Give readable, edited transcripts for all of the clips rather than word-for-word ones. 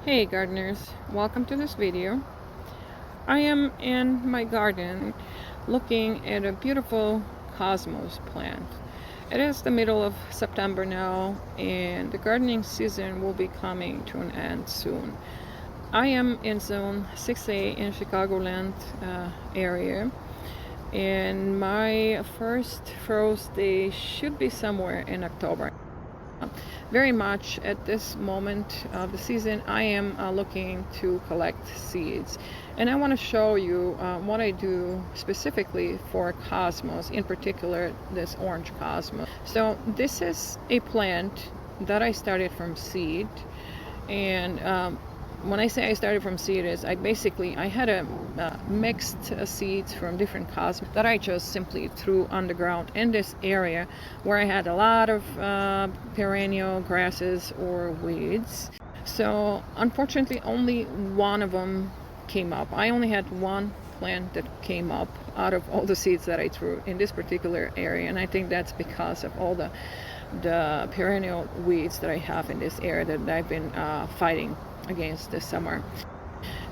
Hey gardeners, welcome to this video. I am in my garden looking at a beautiful cosmos plant. It is the middle of September now and the gardening season will be coming to an end soon. I am in zone 6A in Chicagoland area and my first frost day should be somewhere in October. Very much at this moment of the season I am looking to collect seeds, and I want to show you what I do specifically for cosmos, in particular this orange cosmos. So this is a plant that I started from seed, and when I say I started from seed is I had a mixed seeds from different cosmos that I just simply threw underground in this area where I had a lot of perennial grasses or weeds. So unfortunately only one of them came up. I only had one plant that came up out of all the seeds that I threw in this particular area, and I think that's because of all the perennial weeds that I have in this area that I've been fighting against this summer.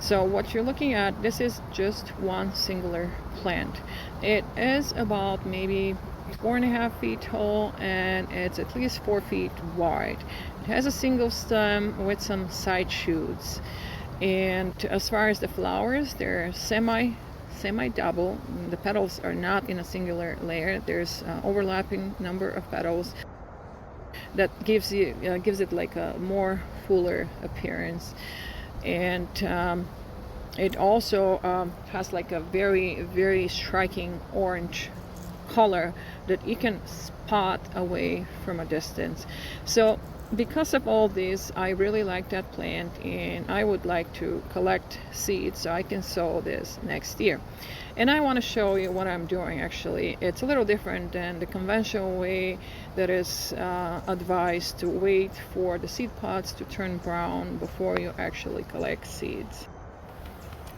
So what you're looking at, this is just one singular plant. It is about maybe 4.5 feet tall and it's at least 4 feet wide. It has a single stem with some side shoots, and as far as the flowers, they're semi double. The petals are not in a singular layer. There's overlapping number of petals that gives it like a more fuller appearance, and it also has like a very striking orange color that you can spot away from a distance. So because of all this, I really like that plant and I would like to collect seeds so I can sow this next year. And I want to show you what I'm doing. Actually, it's a little different than the conventional way that is advised to wait for the seed pods to turn brown before you actually collect seeds.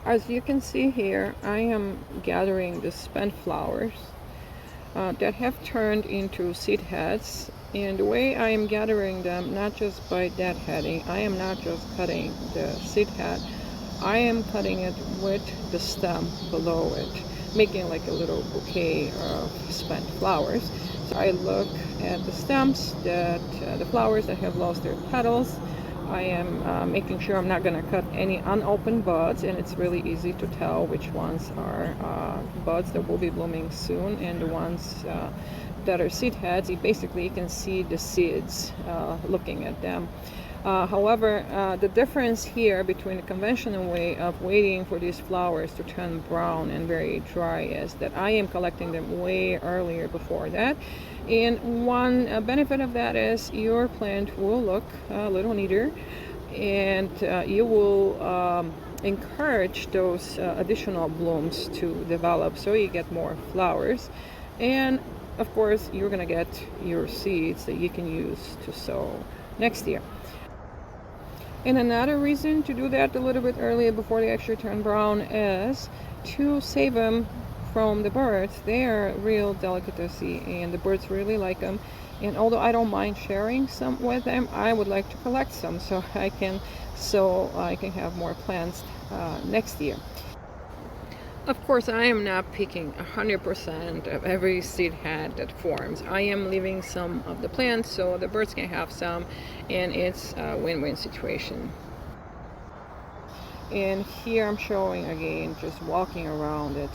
As you can see here, I am gathering the spent flowers that have turned into seed heads, and the way I am gathering them, not just by deadheading, I am not just cutting the seed head, I am cutting it with the stem below it, making like a little bouquet of spent flowers. So I look at the stems, that the flowers that have lost their petals. I am making sure I'm not going to cut any unopened buds, and it's really easy to tell which ones are buds that will be blooming soon and the ones that are seed heads. You can see the seeds looking at them. However, the difference here between the conventional way of waiting for these flowers to turn brown and very dry is that I am collecting them way earlier before that. And one benefit of that is your plant will look a little neater, and you will encourage those additional blooms to develop, so you get more flowers. And of course, you're going to get your seeds that you can use to sow next year. And another reason to do that a little bit earlier before they actually turn brown is to save them from the birds. They are a real delicacy and the birds really like them. And although I don't mind sharing some with them, I would like to collect some so I can have more plants next year. Of course, I am not picking 100% of every seed head that forms. I am leaving some of the plants so the birds can have some, and it's a win-win situation. And here I'm showing again, just walking around it,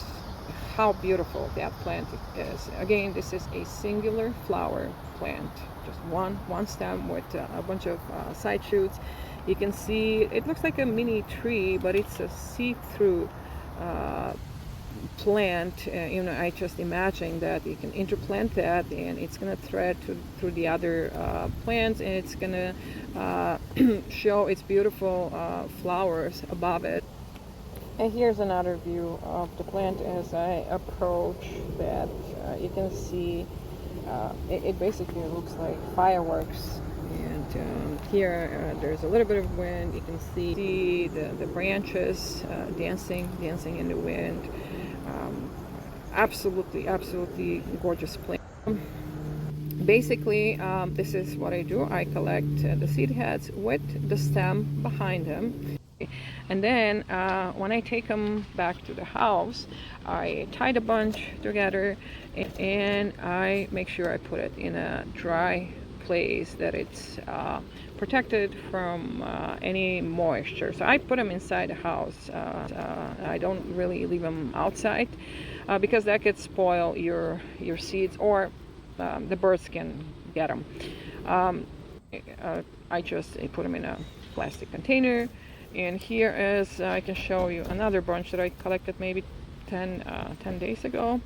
how beautiful that plant is. Again, this is a singular flower plant, just one stem with a bunch of side shoots. You can see it looks like a mini tree, but it's a see-through plant. I just imagine that you can interplant that and it's going to thread through the other plants, and it's going to show its beautiful flowers above it. And here's another view of the plant as I approach that. You can see it basically looks like fireworks. And here there's a little bit of wind. You can see the branches dancing in the wind. Absolutely gorgeous plant. Basically, this is what I do. I collect the seed heads with the stem behind them. And then when I take them back to the house, I tie the bunch together and I make sure I put it in a dry place that it's protected from any moisture. So I put them inside the house. I don't really leave them outside because that could spoil your seeds, or the birds can get them. I just put them in a plastic container. And here is, I can show you another bunch that I collected maybe 10 days ago.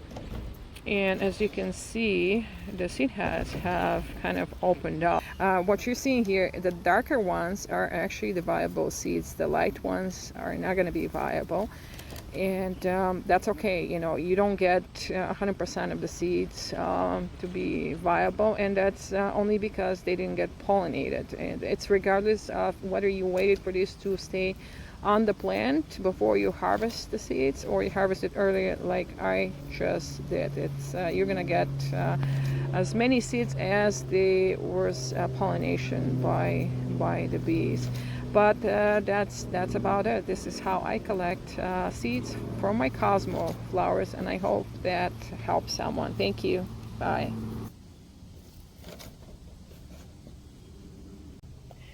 And as you can see, the seed heads have kind of opened up. What you're seeing here, the darker ones are actually the viable seeds. The light ones are not going to be viable. And that's okay. You know, you don't get 100% of the seeds to be viable, and that's only because they didn't get pollinated. And it's regardless of whether you waited for these to stay on the plant before you harvest the seeds, or you harvest it earlier like I just did. It's you're gonna get as many seeds as there was pollination by the bees. But that's about it. This is how I collect seeds from my Cosmo flowers, and I hope that helps someone. Thank you. Bye.